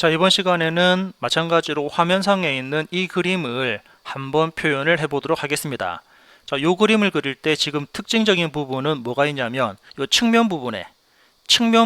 자, 이번 시간에는 마찬가지로 화면상에 있는 이 그림을 한번 표현을 해 보도록 하겠습니다. 자, 이 그림을 그릴 때 지금 특징적인 부분은 뭐가 있냐면 이 측면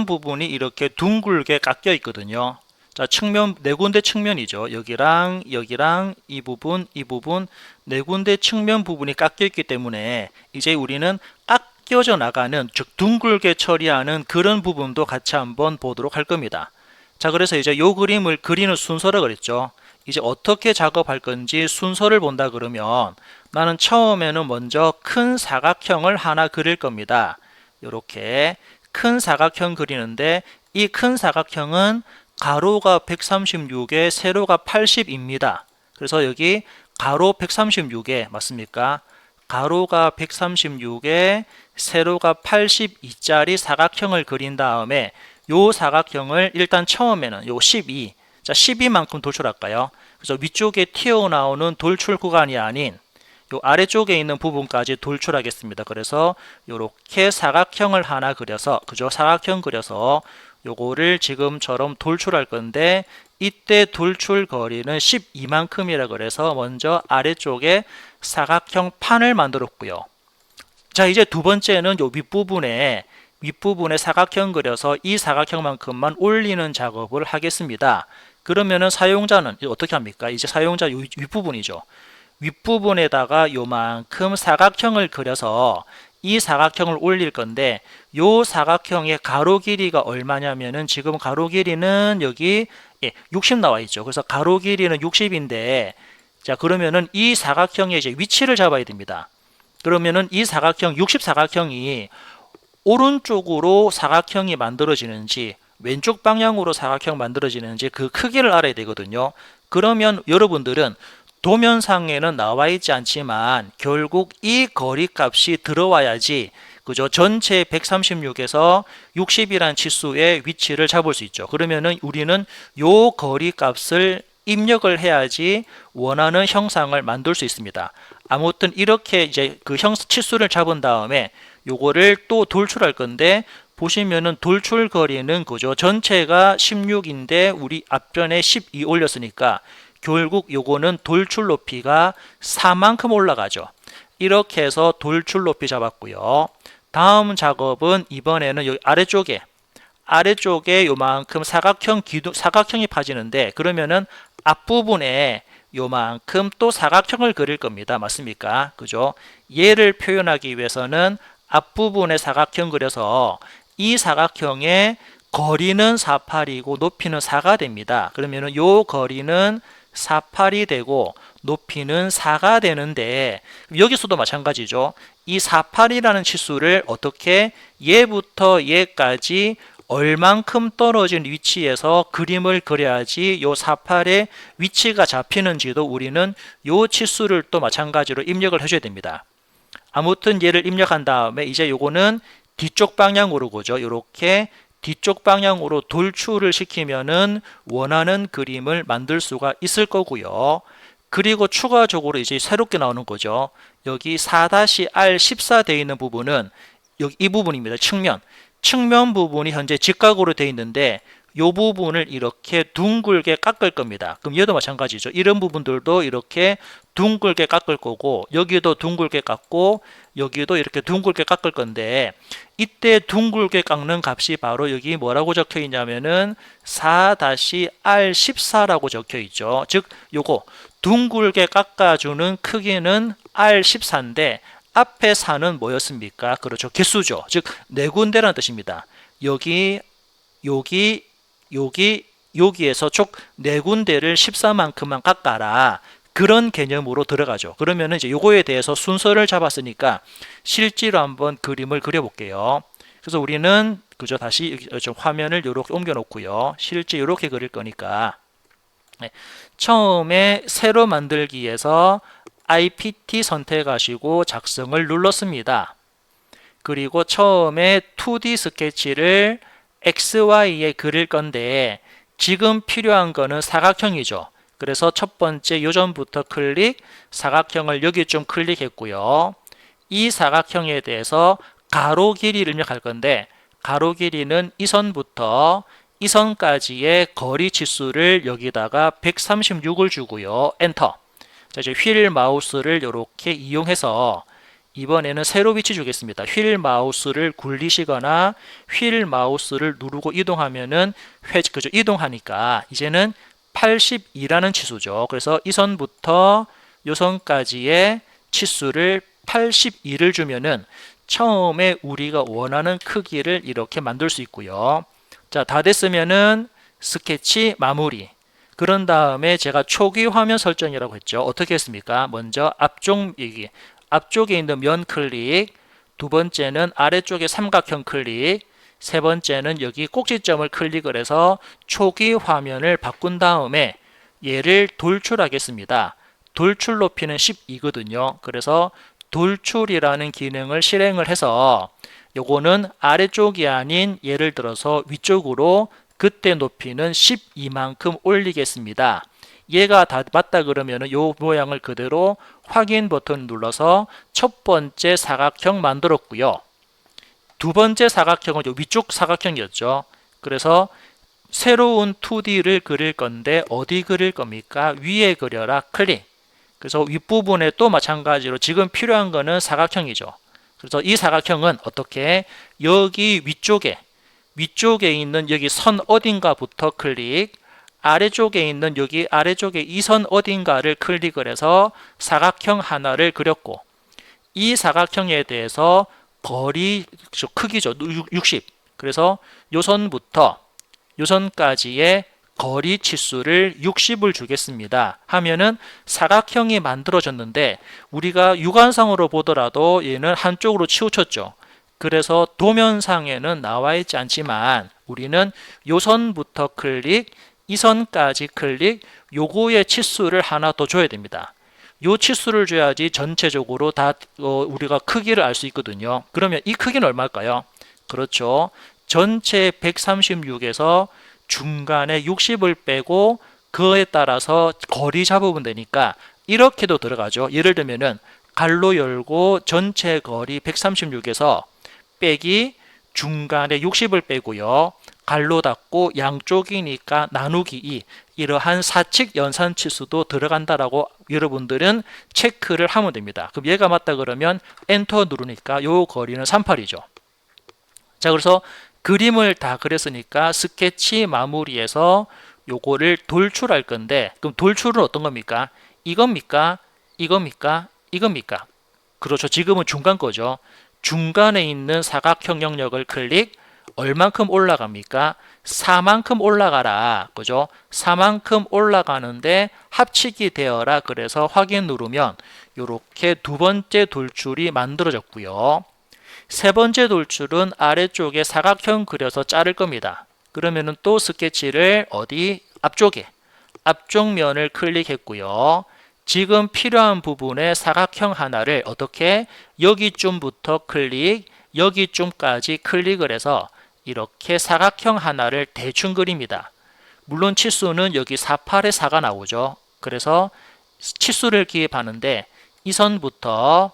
부분이 이렇게 둥글게 깎여 있거든요. 자, 측면 네 군데 측면이죠. 여기랑 이 부분 네 군데 측면 부분이 깎여 있기 때문에 이제 우리는 깎여져 나가는, 즉 둥글게 처리하는 그런 부분도 같이 한번 보도록 할 겁니다. 자, 그래서 이제 요 그림을 그리는 순서를 그랬죠. 이제 어떻게 작업할 건지 순서를 본다 그러면 나는 처음에는 먼저 큰 사각형을 하나 그릴 겁니다. 이렇게 큰 사각형 그리는데 이 큰 사각형은 가로가 136에 세로가 80입니다. 그래서 여기 가로 136에 맞습니까? 가로가 136에 세로가 82짜리 사각형을 그린 다음에 요 사각형을 일단 처음에는 요 12, 자 12만큼 돌출할까요? 그래서 위쪽에 튀어나오는 돌출 구간이 아닌 요 아래쪽에 있는 부분까지 돌출하겠습니다. 그래서 요렇게 사각형을 하나 그려서, 그죠? 사각형 그려서 요거를 지금처럼 돌출할 건데 이때 돌출 거리는 12만큼이라 그래서 먼저 아래쪽에 사각형 판을 만들었고요. 자, 이제 두 번째는 요 윗부분에 사각형 그려서 이 사각형만큼만 올리는 작업을 하겠습니다. 그러면은 사용자는 어떻게 합니까? 이제 사용자 윗부분이죠. 윗부분에다가 요만큼 사각형을 그려서 이 사각형을 올릴 건데 요 사각형의 가로 길이가 얼마냐면은 지금 가로 길이는 여기 60 나와 있죠. 그래서 가로 길이는 60인데 자, 그러면은 이 사각형의 이제 위치를 잡아야 됩니다. 그러면은 이 사각형 60 사각형이 오른쪽으로 사각형이 만들어지는지 왼쪽 방향으로 사각형 만들어지는지 그 크기를 알아야 되거든요. 그러면 여러분들은 도면상에는 나와 있지 않지만 결국 이 거리 값이 들어와야지, 그죠? 전체 136에서 60이라는 치수의 위치를 잡을 수 있죠. 그러면은 우리는 요 거리 값을 입력을 해야지 원하는 형상을 만들 수 있습니다. 아무튼 이렇게 이제 그 치수를 잡은 다음에 요거를 또 돌출할 건데 보시면은 돌출 거리는 그죠? 전체가 16인데 우리 앞전에 12 올렸으니까 결국 요거는 돌출 높이가 4만큼 올라가죠. 이렇게 해서 돌출 높이 잡았고요. 다음 작업은 이번에는 여기 아래쪽에 요만큼 사각형이 파지는데 그러면은 앞부분에 요만큼 또 사각형을 그릴 겁니다. 맞습니까? 그죠? 얘를 표현하기 위해서는 앞부분에 사각형 그려서 이 사각형의 거리는 48이고 높이는 4가 됩니다. 그러면은 요 거리는 48이 되고 높이는 4가 되는데 여기서도 마찬가지죠. 이 48이라는 치수를 어떻게 얘부터 얘까지 얼만큼 떨어진 위치에서 그림을 그려야지 요 48의 위치가 잡히는지도 우리는 요 치수를 또 마찬가지로 입력을 해줘야 됩니다. 아무튼 얘를 입력한 다음에 이제 요거는 뒤쪽 방향으로 보죠. 이렇게 뒤쪽 방향으로 돌출을 시키면은 원하는 그림을 만들 수가 있을 거고요. 그리고 추가적으로 이제 새롭게 나오는 거죠. 여기 4-R14 되어 있는 부분은 여기 이 부분입니다. 측면 부분이 현재 직각으로 되어 있는데 이 부분을 이렇게 둥글게 깎을 겁니다. 그럼 얘도 마찬가지죠. 이런 부분들도 이렇게 둥글게 깎을 거고 여기도 둥글게 깎고 여기도 이렇게 둥글게 깎을 건데 이때 둥글게 깎는 값이 바로 여기 뭐라고 적혀 있냐면은 4-R14라고 적혀 있죠. 즉 요거 둥글게 깎아주는 크기는 R14인데 앞에 4는 뭐였습니까? 그렇죠. 개수죠. 즉 네 군데라는 뜻입니다. 여기에서 총 네 군데를 14만큼만 깎아라. 그런 개념으로 들어가죠. 그러면 이제 요거에 대해서 순서를 잡았으니까 실제로 한번 그림을 그려볼게요. 그래서 우리는 그저 다시 좀 화면을 이렇게 옮겨 놓고요. 실제 이렇게 그릴 거니까 처음에 새로 만들기에서 IPT 선택하시고 작성을 눌렀습니다. 그리고 처음에 2D 스케치를 XY에 그릴 건데 지금 필요한 거는 사각형이죠. 그래서 첫 번째 요점부터 클릭, 사각형을 여기 좀 클릭했고요. 이 사각형에 대해서 가로 길이를 입력할 건데 가로 길이는 이 선부터 이 선까지의 거리 치수를 여기다가 136을 주고요. 엔터. 자, 이제 휠 마우스를 이렇게 이용해서 이번에는 세로 위치 주겠습니다. 휠 마우스를 굴리시거나 휠 마우스를 누르고 이동하면은 그죠? 이동하니까 이제는 82라는 치수죠. 그래서 이 선부터 이 선까지의 치수를 82를 주면은 처음에 우리가 원하는 크기를 이렇게 만들 수 있고요. 자, 다 됐으면은 스케치 마무리. 그런 다음에 제가 초기 화면 설정이라고 했죠. 어떻게 했습니까? 먼저 앞쪽에 있는 면 클릭, 두 번째는 아래쪽에 삼각형 클릭, 세 번째는 여기 꼭지점을 클릭을 해서 초기 화면을 바꾼 다음에 얘를 돌출하겠습니다. 돌출 높이는 12거든요. 그래서 돌출이라는 기능을 실행을 해서 요거는 아래쪽이 아닌 예를 들어서 위쪽으로 그때 높이는 12만큼 올리겠습니다. 얘가 다 맞다 그러면 요 모양을 그대로 확인 버튼 눌러서 첫 번째 사각형 만들었고요. 두 번째 사각형은 요 위쪽 사각형이었죠. 그래서 새로운 2D를 그릴 건데 어디 그릴 겁니까? 위에 그려라 클릭. 그래서 윗부분에 또 마찬가지로 지금 필요한 거는 사각형이죠. 그래서 이 사각형은 어떻게 여기 위쪽에 있는 여기 선 어딘가부터 클릭, 아래쪽에 있는 여기 아래쪽에 이 선 어딘가를 클릭을 해서 사각형 하나를 그렸고, 이 사각형에 대해서 거리 크기죠. 60. 그래서 요 선부터 요 선까지의 거리 치수를 60을 주겠습니다 하면은 사각형이 만들어졌는데, 우리가 육안상으로 보더라도 얘는 한쪽으로 치우쳤죠. 그래서 도면상에는 나와 있지 않지만 우리는 요 선부터 클릭, 이 선까지 클릭, 요거의 치수를 하나 더 줘야 됩니다. 요 치수를 줘야지 전체적으로 다 우리가 크기를 알 수 있거든요. 그러면 이 크기는 얼마일까요? 그렇죠. 전체 136에서 중간에 60을 빼고 그에 따라서 거리 잡으면 되니까 이렇게도 들어가죠. 예를 들면은 갈로 열고 전체 거리 136에서 빼기 중간에 60을 빼고요. 갈로 닫고 양쪽이니까 나누기 2, 이러한 사칙 연산 치수도 들어간다라고 여러분들은 체크를 하면 됩니다. 그럼 얘가 맞다 그러면 엔터 누르니까 요 거리는 38이죠. 자, 그래서 그림을 다 그렸으니까 스케치 마무리해서 요거를 돌출할 건데, 그럼 돌출은 어떤 겁니까? 이겁니까? 이겁니까? 이겁니까? 그렇죠. 지금은 중간 거죠. 중간에 있는 사각형 영역을 클릭, 얼만큼 올라갑니까? 4만큼 올라가라. 그죠? 4만큼 올라가는데 합치기 되어라. 그래서 확인 누르면 이렇게 두 번째 돌출이 만들어졌고요. 세 번째 돌출은 아래쪽에 사각형 그려서 자를 겁니다. 그러면은 또 스케치를 어디? 앞쪽에. 앞쪽 면을 클릭했고요. 지금 필요한 부분에 사각형 하나를 어떻게? 여기쯤부터 클릭, 여기쯤까지 클릭을 해서 이렇게 사각형 하나를 대충 그립니다. 물론 치수는 여기 48에 4가 나오죠. 그래서 치수를 기입하는데 이 선부터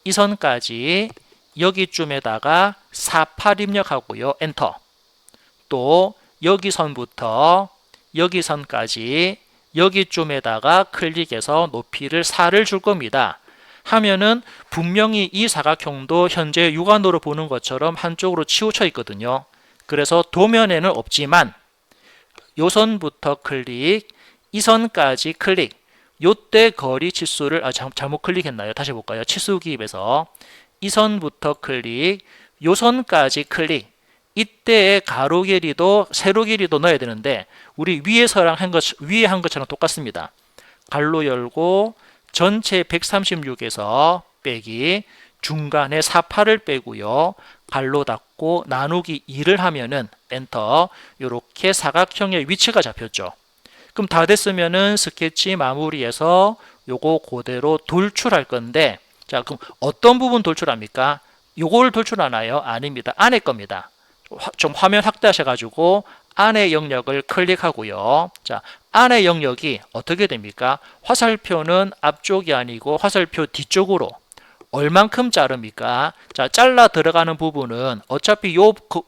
이 선까지 여기쯤에다가 48 입력하고요. 엔터. 또 여기 선부터 여기 선까지 여기쯤에다가 클릭해서 높이를 4를 줄 겁니다. 하면은 분명히 이 사각형도 현재 육안으로 보는 것처럼 한쪽으로 치우쳐 있거든요. 그래서 도면에는 없지만 요 선부터 클릭, 이 선까지 클릭, 요때 거리 치수를 잘못 클릭했나요? 다시 볼까요? 치수 기입에서 이 선부터 클릭, 요 선까지 클릭, 이때의 가로 길이도 세로 길이도 넣어야 되는데 우리 위에 한 것처럼 똑같습니다. 갈로 열고 전체 136에서 빼기 중간에 48을 빼고요. 갈로 닫고 나누기 2를 하면은 엔터. 이렇게 사각형의 위치가 잡혔죠. 그럼 다 됐으면은 스케치 마무리해서 요거 그대로 돌출할 건데, 자, 그럼 어떤 부분 돌출합니까? 요걸 돌출하나요? 아닙니다. 안에 겁니다. 좀 화면 확대하셔가지고 안의 영역을 클릭하고요. 자, 안의 영역이 어떻게 됩니까? 화살표는 앞쪽이 아니고 화살표 뒤쪽으로 얼만큼 자릅니까? 자, 잘라 들어가는 부분은 어차피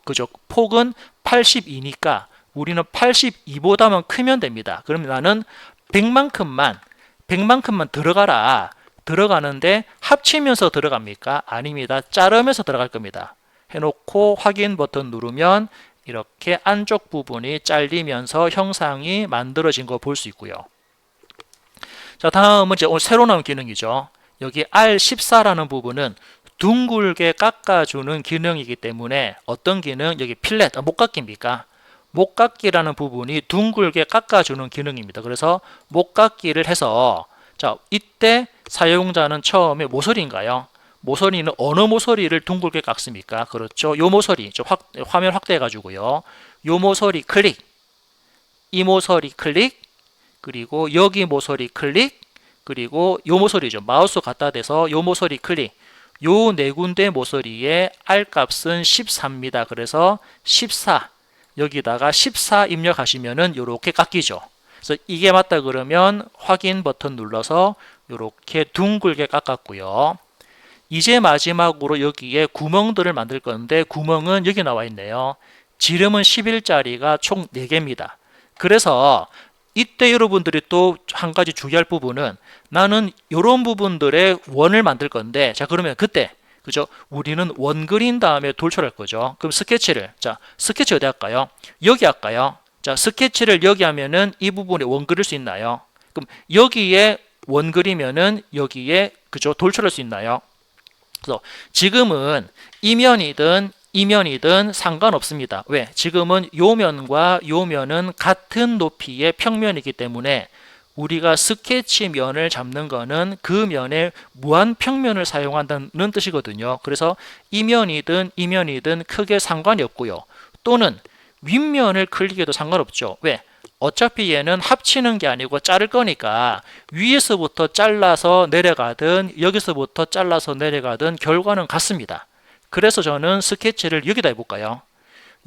그죠? 폭은 82니까 우리는 82보다만 크면 됩니다. 그럼 나는 100만큼만 들어가라. 들어가는데 합치면서 들어갑니까? 아닙니다. 자르면서 들어갈 겁니다. 해놓고 확인 버튼 누르면 이렇게 안쪽 부분이 잘리면서 형상이 만들어진 거 볼 수 있고요. 자, 다음은 이제 오늘 새로 나온 기능이죠. 여기 R14라는 부분은 둥글게 깎아주는 기능이기 때문에 어떤 기능? 여기 필렛, 목깎기입니까? 목깎기라는 부분이 둥글게 깎아주는 기능입니다. 그래서 목깎기를 해서 자, 이때 사용자는 처음에 모서리인가요? 모서리는 어느 모서리를 둥글게 깎습니까? 그렇죠. 요 모서리, 화면 확대해 가지고요. 요 모서리 클릭, 이 모서리 클릭, 그리고 여기 모서리 클릭, 그리고 요 모서리죠. 마우스 갖다 대서 요 모서리 클릭. 요 네 군데 모서리의 R 값은 14입니다. 그래서 14 여기다가 14 입력하시면은 요렇게 깎이죠. 그래서 이게 맞다 그러면 확인 버튼 눌러서 요렇게 둥글게 깎았고요. 이제 마지막으로 여기에 구멍들을 만들 건데 구멍은 여기 나와 있네요. 지름은 11짜리가 총 4개입니다. 그래서 이때 여러분들이 또 한 가지 주의할 부분은 나는 이런 부분들의 원을 만들 건데 자 그러면 그때 그죠? 우리는 원 그린 다음에 돌출할 거죠. 그럼 스케치를 스케치 어디 할까요? 여기 할까요? 자 스케치를 여기 하면은 이 부분에 원 그릴 수 있나요? 그럼 여기에 원 그리면은 여기에 그죠? 돌출할 수 있나요? 그래서 지금은 이면이든 상관없습니다. 왜? 지금은 요 면과 요 면은 같은 높이의 평면이기 때문에 우리가 스케치 면을 잡는 거는 그 면에 무한 평면을 사용한다는 뜻이거든요. 그래서 이면이든 크게 상관이 없고요. 또는 윗면을 클릭해도 상관없죠. 왜? 어차피 얘는 합치는 게 아니고 자를 거니까 위에서부터 잘라서 내려가든 여기서부터 잘라서 내려가든 결과는 같습니다. 그래서 저는 스케치를 여기다 해볼까요?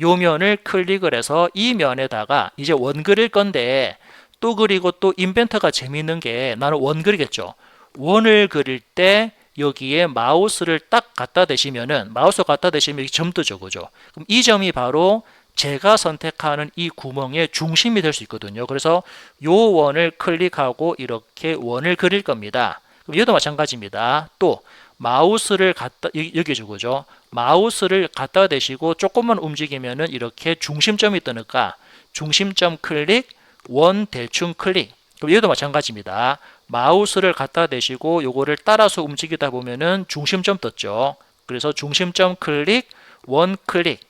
요 면을 클릭을 해서 이 면에다가 이제 원 그릴 건데 또 그리고 또 인벤터가 재미있는 게 나는 원 그리겠죠. 원을 그릴 때 여기에 마우스를 딱 갖다 대시면은 마우스 갖다 대시면 여기 점 뜨죠. 그죠? 그럼 이 점이 바로 제가 선택하는 이 구멍의 중심이 될 수 있거든요. 그래서 요 원을 클릭하고 이렇게 원을 그릴 겁니다. 그럼 얘도 마찬가지입니다. 또 마우스를 갖다 여기죠. 그죠? 마우스를 갖다 대시고 조금만 움직이면은 이렇게 중심점이 뜨니까 중심점 클릭, 원 대충 클릭. 그럼 얘도 마찬가지입니다. 마우스를 갖다 대시고 요거를 따라서 움직이다 보면은 중심점 떴죠. 그래서 중심점 클릭, 원 클릭.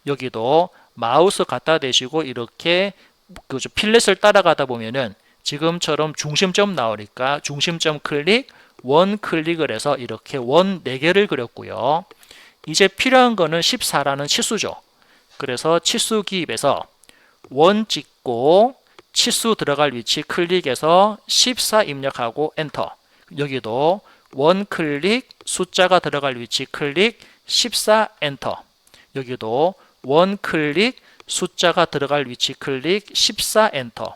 여기도 마우스 갖다 대시고 이렇게 필렛을 따라가다 보면은 지금처럼 중심점 나오니까 중심점 클릭, 원 클릭을 해서 이렇게 원 4개를 그렸고요. 이제 필요한 거는 14라는 치수죠. 그래서 치수 기입해서 원 찍고 치수 들어갈 위치 클릭해서 14 입력하고 엔터. 여기도 원 클릭, 숫자가 들어갈 위치 클릭, 14 엔터. 여기도 원 클릭, 숫자가 들어갈 위치 클릭, 14 엔터.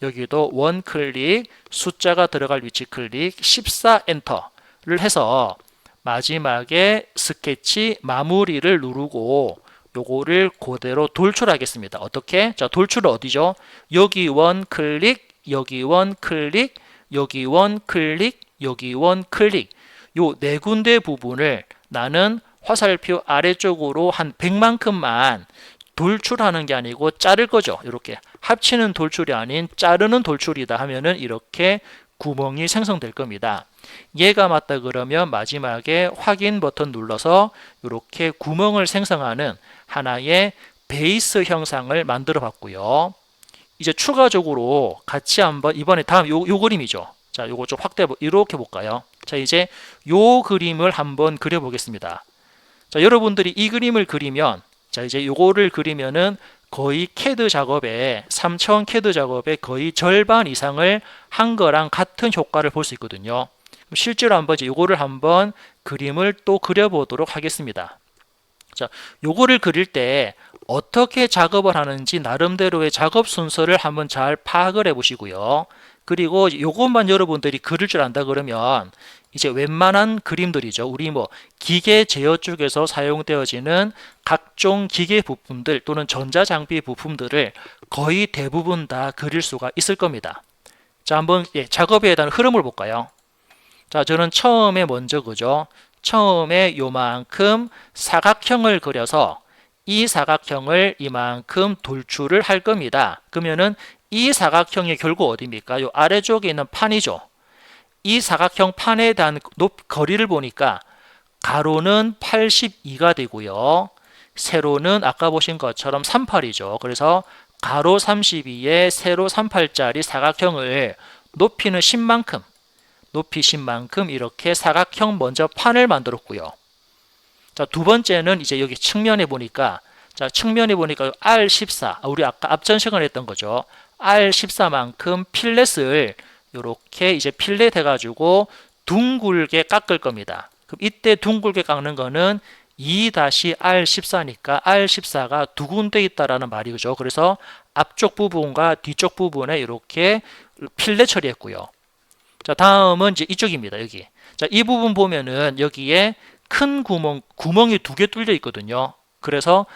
여기도 원 클릭, 숫자가 들어갈 위치 클릭, 14 엔터를 해서 마지막에 스케치 마무리를 누르고 요거를 그대로 돌출하겠습니다. 어떻게? 자, 돌출은 어디죠? 여기 원 클릭, 여기 원 클릭, 여기 원 클릭, 여기 원 클릭. 요 네 군데 부분을 나는 화살표 아래쪽으로 한 100만큼만 돌출하는 게 아니고 자를 거죠. 이렇게 합치는 돌출이 아닌 자르는 돌출이다 하면은 이렇게 구멍이 생성될 겁니다. 얘가 맞다 그러면 마지막에 확인 버튼 눌러서 이렇게 구멍을 생성하는 하나의 베이스 형상을 만들어 봤고요. 이제 추가적으로 같이 한번 이번에 다음 요 그림이죠. 자, 요거 좀 확대 이렇게 볼까요? 자, 이제 요 그림을 한번 그려 보겠습니다. 자, 여러분들이 이 그림을 그리면 자, 이제 요거를 그리면은 거의 CAD 작업에 3차원 CAD 작업의 거의 절반 이상을 한 거랑 같은 효과를 볼 수 있거든요. 실제로 한번 이제 요거를 한번 그림을 또 그려보도록 하겠습니다. 자, 요거를 그릴 때 어떻게 작업을 하는지 나름대로의 작업 순서를 한번 잘 파악을 해 보시고요. 그리고 요것만 여러분들이 그릴 줄 안다 그러면 이제 웬만한 그림들이죠. 우리 뭐 기계 제어 쪽에서 사용되어지는 각종 기계 부품들 또는 전자장비 부품들을 거의 대부분 다 그릴 수가 있을 겁니다. 자, 한번 작업에 대한 흐름을 볼까요? 자, 저는 처음에 먼저 그죠? 처음에 요만큼 사각형을 그려서 이 사각형을 이만큼 돌출을 할 겁니다. 그러면은 이 사각형이 결국 어디입니까? 요 아래쪽에 있는 판이죠. 이 사각형 판에 대한 거리를 보니까 가로는 82가 되고요. 세로는 아까 보신 것처럼 38이죠. 그래서 가로 32에 세로 38짜리 사각형을 높이는 10만큼, 높이 10만큼 이렇게 사각형 먼저 판을 만들었고요. 자, 두 번째는 이제 여기 측면에 보니까 자, 측면에 보니까 R14, 우리 아까 앞전 시간에 했던 거죠. R14만큼 필렛을 이렇게 이제 필렛 해가지고 둥글게 깎을 겁니다. 그럼 이때 둥글게 깎는 거는 2-R14니까 R14가 두 군데 있다라는 말이죠. 그래서 앞쪽 부분과 뒤쪽 부분에 이렇게 필렛 처리했고요. 자, 다음은 이제 이쪽입니다. 여기. 자, 이 부분 보면은 여기에 큰 구멍이 두 개 뚫려 있거든요. 그래서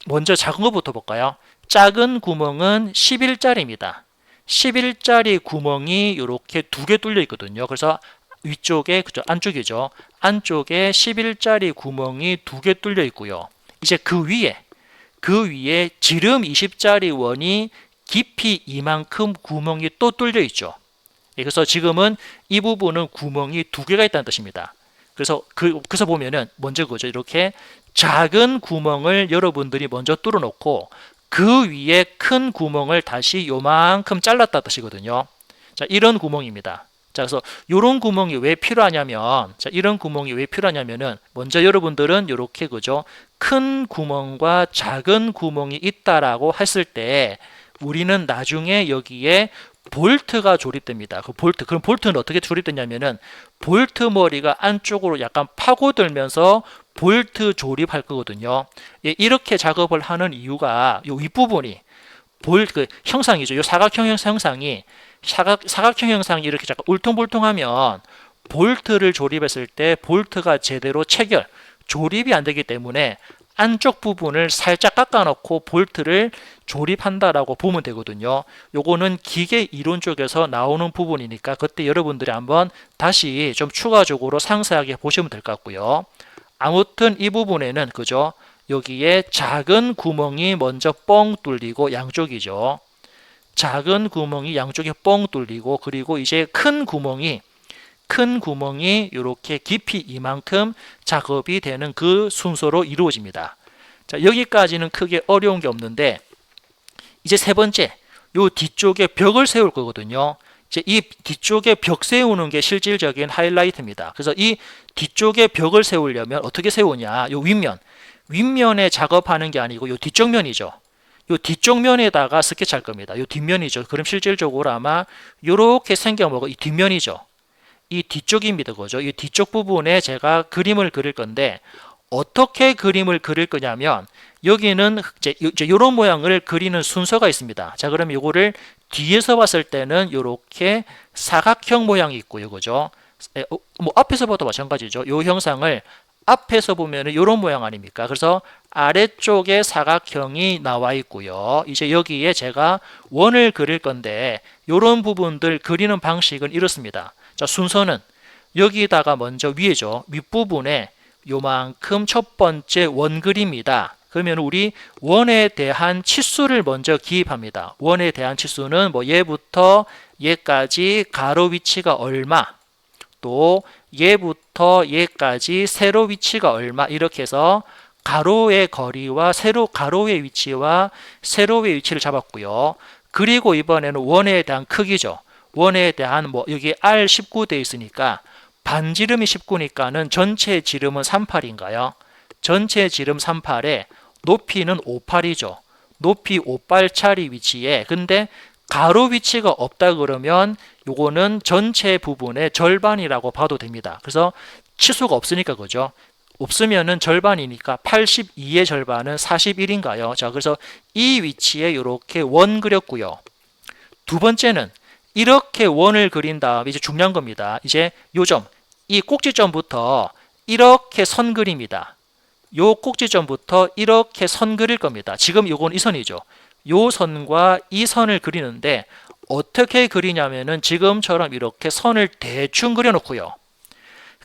먼저 작은 것부터 볼까요? 작은 구멍은 11짜리입니다. 11짜리 구멍이 이렇게 두 개 뚫려 있거든요. 그래서 위쪽에, 그죠? 안쪽이죠. 안쪽에 11짜리 구멍이 두 개 뚫려 있고요. 이제 그 위에 지름 20짜리 원이 깊이 이만큼 구멍이 또 뚫려 있죠. 그래서 지금은 이 부분은 구멍이 두 개가 있다는 뜻입니다. 그래서 보면은 먼저 그죠. 이렇게 작은 구멍을 여러분들이 먼저 뚫어 놓고 그 위에 큰 구멍을 다시 요만큼 잘랐다 뜻이거든요. 자, 이런 구멍입니다. 자, 그래서 이런 구멍이 왜 필요하냐면, 자, 이런 구멍이 왜 필요하냐면은 먼저 여러분들은 이렇게 그죠. 큰 구멍과 작은 구멍이 있다라고 했을 때 우리는 나중에 여기에 볼트가 조립됩니다. 그럼 볼트는 어떻게 조립되냐면은 볼트 머리가 안쪽으로 약간 파고들면서 볼트 조립할 거거든요. 이렇게 작업을 하는 이유가 이 윗부분이 형상이죠. 이 사각형 형상이 사각형 형상이 이렇게 잠깐 울퉁불퉁하면 볼트를 조립했을 때 볼트가 제대로 조립이 안 되기 때문에 안쪽 부분을 살짝 깎아놓고 볼트를 조립한다라고 보면 되거든요. 요거는 기계 이론 쪽에서 나오는 부분이니까 그때 여러분들이 한번 다시 좀 추가적으로 상세하게 보시면 될 것 같고요. 아무튼 이 부분에는 그죠? 여기에 작은 구멍이 먼저 뻥 뚫리고 양쪽이죠. 작은 구멍이 양쪽에 뻥 뚫리고 그리고 이제 큰 구멍이 이렇게 깊이 이만큼 작업이 되는 그 순서로 이루어집니다. 자, 여기까지는 크게 어려운 게 없는데 이제 세 번째, 요 뒤쪽에 벽을 세울 거거든요. 이제 이 뒤쪽에 벽 세우는 게 실질적인 하이라이트입니다. 그래서 이 뒤쪽에 벽을 세우려면 어떻게 세우냐? 요 윗면에 작업하는 게 아니고 요 뒤쪽 면이죠. 요 뒤쪽 면에다가 스케치할 겁니다. 요 뒷면이죠. 그럼 실질적으로 아마 요렇게 생겨먹어 이 뒷면이죠. 이 뒤쪽입니다. 그죠? 이 뒤쪽 부분에 제가 그림을 그릴 건데 어떻게 그림을 그릴 거냐면 여기는 이제 이런 모양을 그리는 순서가 있습니다. 자, 그럼 이거를 뒤에서 봤을 때는 이렇게 사각형 모양이 있고요. 그죠? 뭐 앞에서 봐도 마찬가지죠. 이 형상을 앞에서 보면 이런 모양 아닙니까? 그래서 아래쪽에 사각형이 나와 있고요. 이제 여기에 제가 원을 그릴 건데 이런 부분들 그리는 방식은 이렇습니다. 자, 순서는 여기다가 먼저 위에죠. 윗부분에 요만큼 첫 번째 원 그립니다. 그러면 우리 원에 대한 치수를 먼저 기입합니다. 원에 대한 치수는 뭐 얘부터 얘까지 가로 위치가 얼마, 또 얘부터 얘까지 세로 위치가 얼마 이렇게 해서 가로의 거리와 가로의 위치와 세로의 위치를 잡았고요. 그리고 이번에는 원에 대한 크기죠. 원에 대한 뭐 여기 R19 돼 있으니까 반지름이 19니까는 전체 지름은 38인가요? 전체 지름 38에 높이는 58이죠. 높이 58짜리 위치에 근데 가로 위치가 없다 그러면 요거는 전체 부분의 절반이라고 봐도 됩니다. 그래서 치수가 없으니까 그죠? 없으면은 절반이니까 82의 절반은 41인가요? 자, 그래서 이 위치에 이렇게 원 그렸고요. 두 번째는 이렇게 원을 그린 다음에 이제 중요한 겁니다. 이제 요점, 이 꼭지점부터 이렇게 선 그립니다. 요 꼭지점부터 이렇게 선 그릴 겁니다. 지금 요건 이 선이죠. 요 선과 이 선을 그리는데 어떻게 그리냐면은 지금처럼 이렇게 선을 대충 그려놓고요.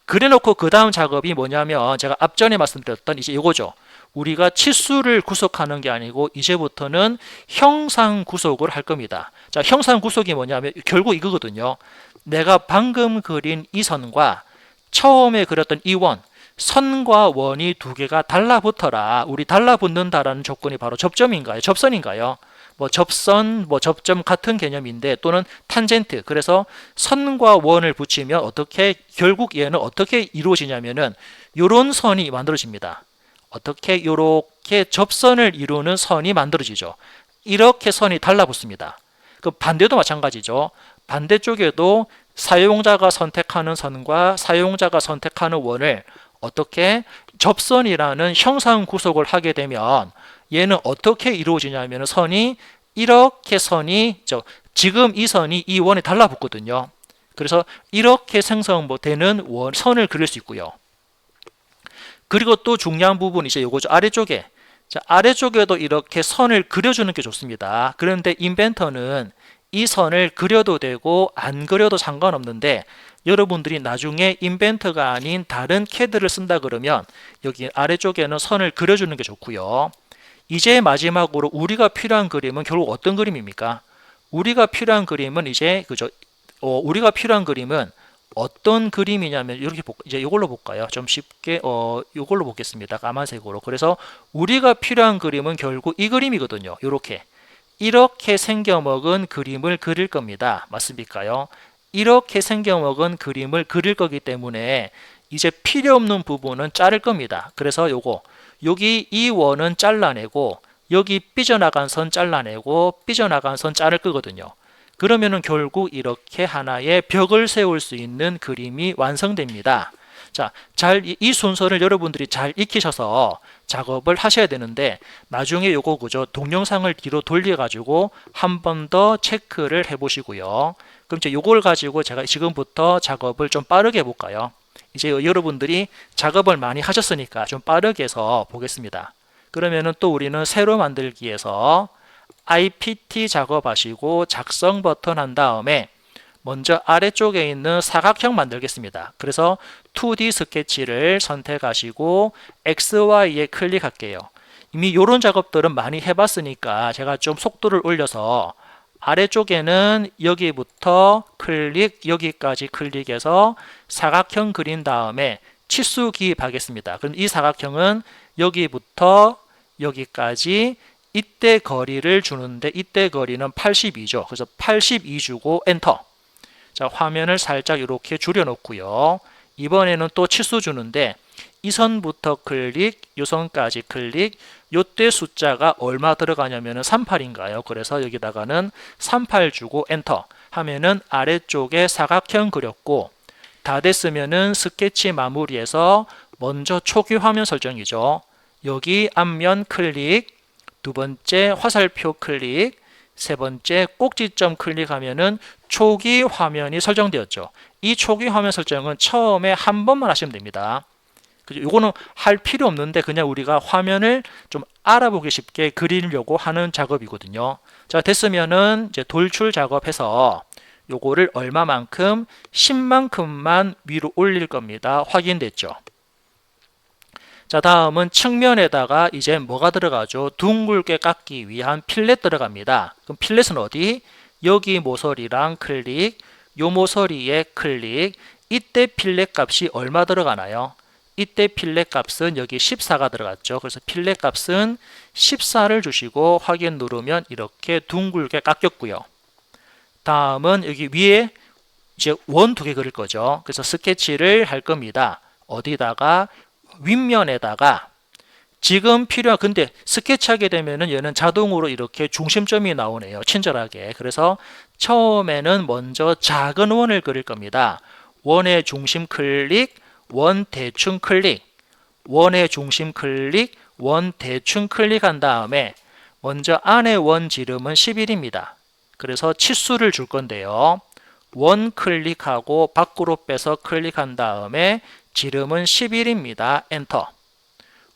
그려놓고 그 다음 작업이 뭐냐면 제가 앞전에 말씀드렸던 이제 이거죠. 우리가 치수를 구속하는 게 아니고 이제부터는 형상 구속을 할 겁니다. 자, 형상 구속이 뭐냐면 결국 이거거든요. 내가 방금 그린 이 선과 처음에 그렸던 이 원, 선과 원이 두 개가 달라붙어라. 우리 달라붙는다라는 조건이 바로 접점인가요? 접선인가요? 뭐 접선, 뭐 접점 같은 개념인데 또는 탄젠트. 그래서 선과 원을 붙이면 어떻게 결국 얘는 어떻게 이루어지냐면은 요런 선이 만들어집니다. 어떻게 이렇게 접선을 이루는 선이 만들어지죠. 이렇게 선이 달라붙습니다. 그 반대도 마찬가지죠. 반대쪽에도 사용자가 선택하는 선과 사용자가 선택하는 원을 어떻게 접선이라는 형상 구속을 하게 되면 얘는 어떻게 이루어지냐면 선이 이렇게 선이 지금 이 선이 이 원에 달라붙거든요. 그래서 이렇게 생성되는 선을 그릴 수 있고요. 그리고 또 중요한 부분이 이제 요거죠. 아래쪽에. 자, 아래쪽에도 이렇게 선을 그려주는 게 좋습니다. 그런데 인벤터는 이 선을 그려도 되고 안 그려도 상관없는데 여러분들이 나중에 인벤터가 아닌 다른 캐드를 쓴다 그러면 여기 아래쪽에는 선을 그려주는 게 좋고요. 이제 마지막으로 우리가 필요한 그림은 결국 어떤 그림입니까? 우리가 필요한 그림은 이제 그죠? 우리가 필요한 그림은 어떤 그림이냐면 이렇게 이제 이걸로 볼까요? 좀 쉽게 이걸로 보겠습니다. 까만색으로. 그래서 우리가 필요한 그림은 결국 이 그림이거든요. 이렇게 생겨먹은 그림을 그릴 겁니다. 맞습니까요? 이렇게 생겨먹은 그림을 그릴 거기 때문에 이제 필요 없는 부분은 자를 겁니다. 그래서 여기 이 원은 잘라내고 여기 삐져나간 선 잘라내고 삐져나간 선 자를 거거든요. 그러면은 결국 이렇게 하나의 벽을 세울 수 있는 그림이 완성됩니다. 자, 이 순서를 여러분들이 잘 익히셔서 작업을 하셔야 되는데 나중에 요거 그죠? 동영상을 뒤로 돌려 가지고 한 번 더 체크를 해 보시고요. 그럼 이제 요걸 가지고 제가 지금부터 작업을 좀 빠르게 해볼까요? 이제 여러분들이 작업을 많이 하셨으니까 좀 빠르게 해서 보겠습니다. 그러면은 또 우리는 새로 만들기에서 IPT 작업하시고 작성 버튼 한 다음에 먼저 아래쪽에 있는 사각형 만들겠습니다. 그래서 2D 스케치를 선택하시고 XY에 클릭할게요. 이미 이런 작업들은 많이 해봤으니까 제가 좀 속도를 올려서 아래쪽에는 여기부터 클릭, 여기까지 클릭해서 사각형 그린 다음에 치수 기입하겠습니다. 그럼 이 사각형은 여기부터 여기까지 이때 거리를 주는데 이때 거리는 82죠. 그래서 82 주고 엔터. 자, 화면을 살짝 이렇게 줄여놓고요. 이번에는 또 치수 주는데 이 선부터 클릭, 이 선까지 클릭. 요때 숫자가 얼마 들어가냐면 38인가요? 그래서 여기다가는 38 주고 엔터 하면은 아래쪽에 사각형 그렸고 다 됐으면은 스케치 마무리해서 먼저 초기 화면 설정이죠. 여기 앞면 클릭, 두 번째 화살표 클릭, 세 번째 꼭지점 클릭하면은 초기 화면이 설정되었죠. 이 초기 화면 설정은 처음에 한 번만 하시면 됩니다. 이거는 할 필요 없는데 그냥 우리가 화면을 좀 알아보기 쉽게 그리려고 하는 작업이거든요. 자, 됐으면은 이제 돌출 작업해서 요거를 얼마만큼 10만큼만 위로 올릴 겁니다. 확인됐죠? 자, 다음은 측면에다가 이제 뭐가 들어가죠? 둥글게 깎기 위한 필렛 들어갑니다. 그럼 필렛은 어디? 여기 모서리랑 클릭, 요 모서리에 클릭. 이때 필렛 값이 얼마 들어가나요? 이때 필렛 값은 여기 14가 들어갔죠. 그래서 필렛 값은 14를 주시고 확인 누르면 이렇게 둥글게 깎였고요. 다음은 여기 위에 이제 원 두 개 그릴 거죠. 그래서 스케치를 할 겁니다. 어디다가? 윗면에다가 지금 필요한 근데 스케치하게 되면은 얘는 자동으로 이렇게 중심점이 나오네요. 친절하게. 그래서 처음에는 먼저 작은 원을 그릴 겁니다. 원의 중심 클릭, 원 대충 클릭, 원의 중심 클릭, 원 대충 클릭한 다음에 먼저 안에 원 지름은 11입니다. 그래서 치수를 줄 건데요. 원 클릭하고 밖으로 빼서 클릭한 다음에 지름은 11입니다. 엔터.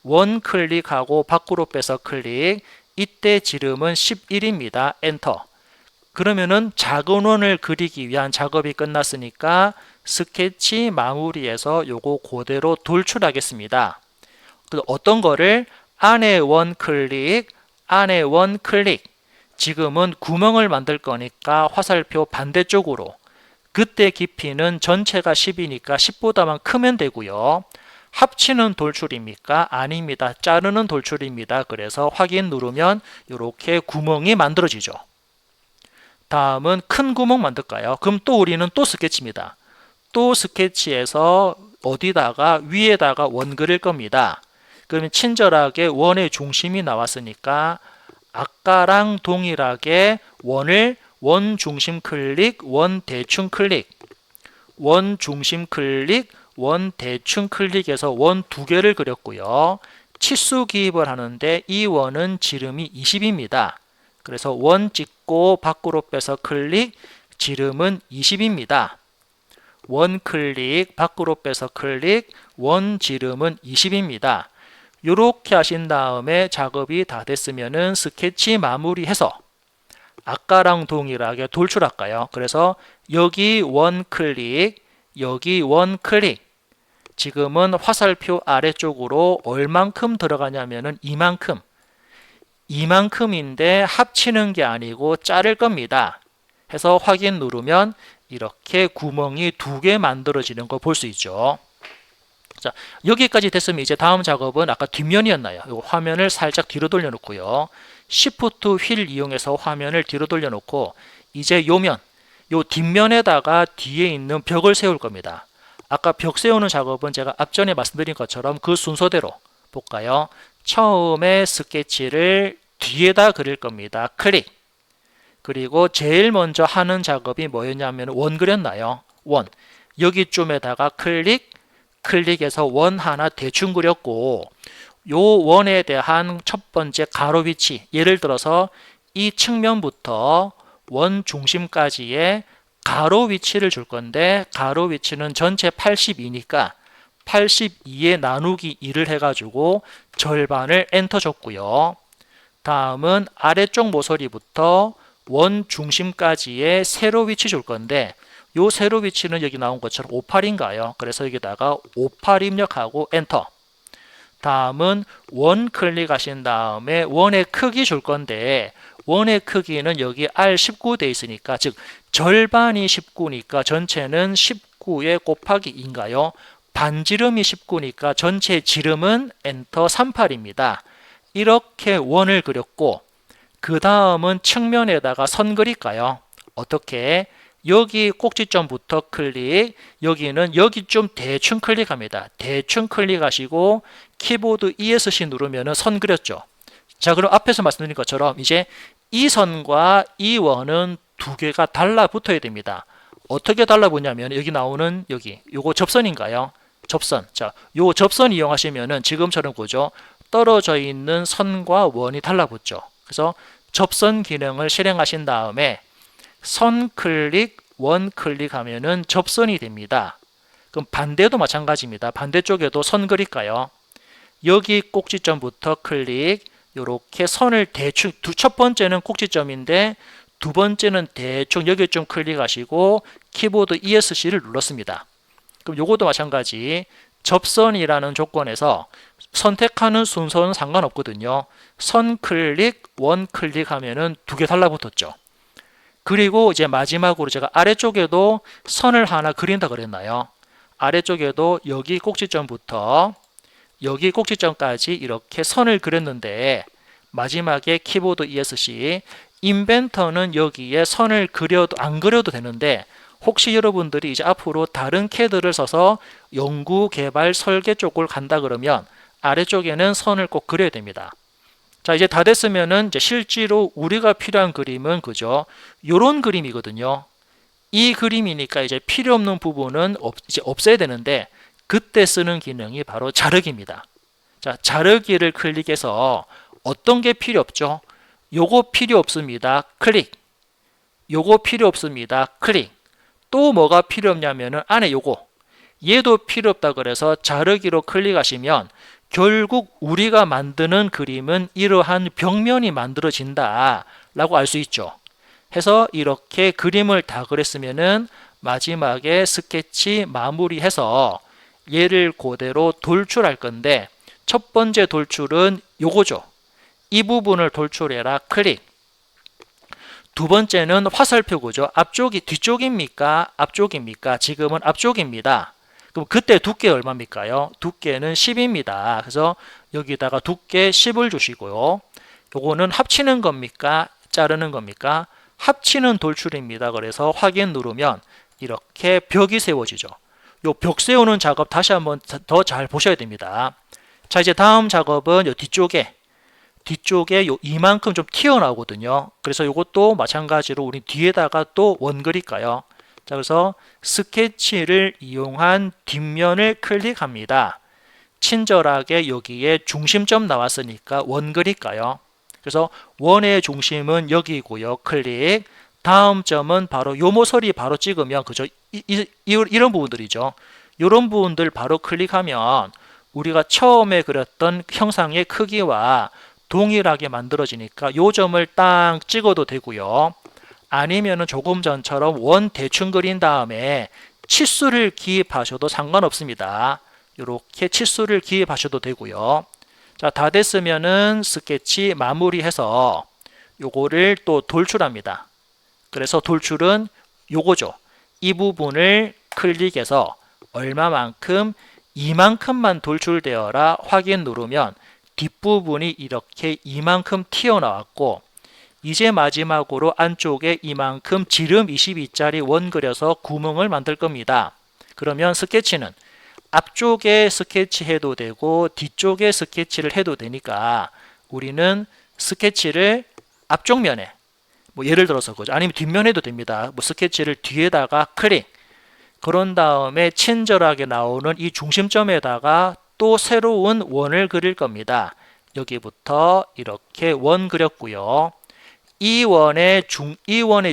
원 클릭하고 밖으로 빼서 클릭. 이때 지름은 11입니다. 엔터. 그러면은 작은 원을 그리기 위한 작업이 끝났으니까 스케치 마무리해서 요거 그대로 돌출하겠습니다. 어떤 거를 안에 원 클릭, 안에 원 클릭. 지금은 구멍을 만들 거니까 화살표 반대쪽으로. 그때 깊이는 전체가 10이니까 10보다만 크면 되고요. 합치는 돌출입니까? 아닙니다. 자르는 돌출입니다. 그래서 확인 누르면 이렇게 구멍이 만들어지죠. 다음은 큰 구멍 만들까요? 그럼 또 우리는 또 스케치입니다. 또 스케치해서 어디다가 위에다가 원 그릴 겁니다. 그러면 친절하게 원의 중심이 나왔으니까 아까랑 동일하게 원을 원 중심 클릭, 원 대충 클릭, 원 중심 클릭, 원 대충 클릭해서 원 두 개를 그렸고요. 치수 기입을 하는데 이 원은 지름이 20입니다. 그래서 원 찍고 밖으로 빼서 클릭, 지름은 20입니다. 원 클릭, 밖으로 빼서 클릭, 원 지름은 20입니다. 이렇게 하신 다음에 작업이 다 됐으면은 스케치 마무리해서 아까랑 동일하게 돌출할까요? 그래서 여기 원 클릭, 여기 원 클릭. 지금은 화살표 아래쪽으로 얼만큼 들어가냐면은 이만큼. 이만큼인데 합치는 게 아니고 자를 겁니다. 해서 확인 누르면 이렇게 구멍이 두 개 만들어지는 거 볼 수 있죠. 자, 여기까지 됐으면 이제 다음 작업은 아까 뒷면이었나요? 이 화면을 살짝 뒤로 돌려놓고요. Shift 휠 이용해서 화면을 뒤로 돌려놓고 이제 요면, 요 뒷면에다가 뒤에 있는 벽을 세울 겁니다. 아까 벽 세우는 작업은 제가 앞전에 말씀드린 것처럼 그 순서대로 볼까요? 처음에 스케치를 뒤에다 그릴 겁니다. 클릭. 그리고 제일 먼저 하는 작업이 뭐였냐면 원 그렸나요? 원. 여기쯤에다가 클릭, 클릭해서 원 하나 대충 그렸고 요 원에 대한 첫 번째 가로 위치, 예를 들어서 이 측면부터 원 중심까지의 가로 위치를 줄 건데 가로 위치는 전체 82니까 82에 나누기 2를 해가지고 절반을 엔터 줬고요. 다음은 아래쪽 모서리부터 원 중심까지의 세로 위치 줄 건데 요 세로 위치는 여기 나온 것처럼 58인가요? 그래서 여기다가 58 입력하고 엔터. 다음은 원 클릭하신 다음에 원의 크기 줄 건데 원의 크기는 여기 R19 돼 있으니까 즉 절반이 19니까 전체는 19에 곱하기 2인가요? 반지름이 19니까 전체 지름은 엔터 38입니다. 이렇게 원을 그렸고 그 다음은 측면에다가 선 그릴까요? 어떻게? 여기 꼭지점부터 클릭, 여기는 여기 좀 대충 클릭합니다. 대충 클릭하시고 키보드 ESC 누르면 선 그렸죠. 자, 그럼 앞에서 말씀드린 것처럼 이제 이 선과 이 원은 두 개가 달라붙어야 됩니다. 어떻게 달라붙냐면 여기 나오는 여기 요거 접선인가요? 접선. 자, 요 접선 이용하시면은 지금처럼 보죠. 떨어져 있는 선과 원이 달라붙죠. 그래서 접선 기능을 실행하신 다음에 선 클릭, 원 클릭하면은 접선이 됩니다. 그럼 반대도 마찬가지입니다. 반대쪽에도 선 그릴까요? 여기 꼭지점부터 클릭, 이렇게 선을 대충 첫 번째는 꼭지점인데 두 번째는 대충 여기 좀 클릭하시고 키보드 ESC를 눌렀습니다. 그럼 요것도 마찬가지 접선이라는 조건에서 선택하는 순서는 상관없거든요. 선 클릭, 원 클릭하면은 두 개 달라붙었죠. 그리고 이제 마지막으로 제가 아래쪽에도 선을 하나 그린다 그랬나요? 아래쪽에도 여기 꼭지점부터 여기 꼭지점까지 이렇게 선을 그렸는데 마지막에 키보드 ESC 인벤터는 여기에 선을 그려도 안 그려도 되는데 혹시 여러분들이 이제 앞으로 다른 CAD를 써서 연구, 개발, 설계 쪽을 간다 그러면 아래쪽에는 선을 꼭 그려야 됩니다. 자, 이제 다 됐으면은 이제 실제로 우리가 필요한 그림은 그죠? 요런 그림이거든요. 이 그림이니까 이제 필요 없는 부분은 이제 없애야 되는데 그때 쓰는 기능이 바로 자르기입니다. 자, 자르기를 클릭해서 어떤 게 필요 없죠? 요거 필요 없습니다. 클릭. 요거 필요 없습니다. 클릭. 또 뭐가 필요 없냐면은 안에 요거. 얘도 필요 없다 그래서 자르기로 클릭하시면 결국 우리가 만드는 그림은 이러한 벽면이 만들어진다 라고 알 수 있죠. 해서 이렇게 그림을 다 그렸으면은 마지막에 스케치 마무리해서 얘를 그대로 돌출할 건데, 첫 번째 돌출은 요거죠. 이 부분을 돌출해라 클릭. 두 번째는 화살표구죠. 앞쪽이 뒤쪽입니까? 앞쪽입니까? 지금은 앞쪽입니다. 그럼 그때 두께 얼마입니까요? 두께는 10입니다. 그래서 여기다가 두께 10을 주시고요. 요거는 합치는 겁니까? 자르는 겁니까? 합치는 돌출입니다. 그래서 확인 누르면 이렇게 벽이 세워지죠. 요 벽 세우는 작업 다시 한번 더 잘 보셔야 됩니다. 자, 이제 다음 작업은 요 뒤쪽에 요 이만큼 좀 튀어나오거든요. 그래서 요것도 마찬가지로 우리 뒤에다가 또 원 그릴까요? 자, 그래서 스케치를 이용한 뒷면을 클릭합니다. 친절하게 여기에 중심점 나왔으니까 원 그릴까요? 그래서 원의 중심은 여기고요. 클릭. 다음 점은 바로 요 모서리 바로 찍으면 그죠? 이런 부분들이죠. 이런 부분들 바로 클릭하면 우리가 처음에 그렸던 형상의 크기와 동일하게 만들어지니까 요 점을 딱 찍어도 되고요. 아니면은 조금 전처럼 원 대충 그린 다음에 치수를 기입하셔도 상관없습니다. 이렇게 치수를 기입하셔도 되고요. 자, 다 됐으면은 스케치 마무리해서 요거를 또 돌출합니다. 그래서 돌출은 요거죠. 이 부분을 클릭해서 얼마만큼, 이만큼만 돌출되어라 확인 누르면 뒷부분이 이렇게 이만큼 튀어나왔고, 이제 마지막으로 안쪽에 이만큼 지름 22짜리 원 그려서 구멍을 만들 겁니다. 그러면 스케치는 앞쪽에 스케치해도 되고 뒤쪽에 스케치를 해도 되니까 우리는 스케치를 앞쪽 면에, 뭐 예를 들어서 그죠, 아니면 뒷면에도 됩니다. 뭐 스케치를 뒤에다가 클릭. 그런 다음에 친절하게 나오는 이 중심점에다가 또 새로운 원을 그릴 겁니다. 여기부터 이렇게 원 그렸고요. 이 원의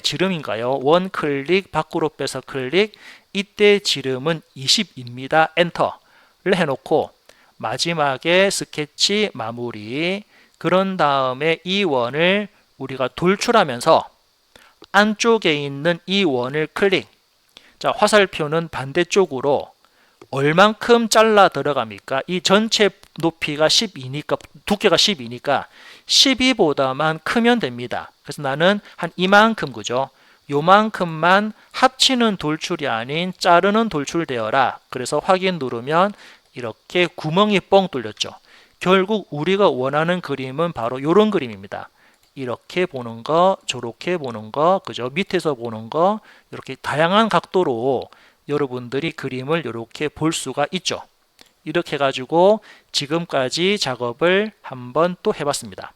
지름인가요? 원 클릭, 밖으로 빼서 클릭. 이때 지름은 20입니다. 엔터를 해놓고 마지막에 스케치 마무리. 그런 다음에 이 원을 우리가 돌출하면서 안쪽에 있는 이 원을 클릭. 자, 화살표는 반대쪽으로 얼만큼 잘라 들어갑니까? 이 전체 높이가 12니까, 두께가 12니까 12보다만 크면 됩니다. 그래서 나는 한 이만큼, 그죠? 요만큼만 합치는 돌출이 아닌 자르는 돌출되어라. 그래서 확인 누르면 이렇게 구멍이 뻥 뚫렸죠. 결국 우리가 원하는 그림은 바로 이런 그림입니다. 이렇게 보는 거, 저렇게 보는 거, 그죠? 밑에서 보는 거, 이렇게 다양한 각도로 여러분들이 그림을 이렇게 볼 수가 있죠. 이렇게 해가지고 지금까지 작업을 한번 또 해봤습니다.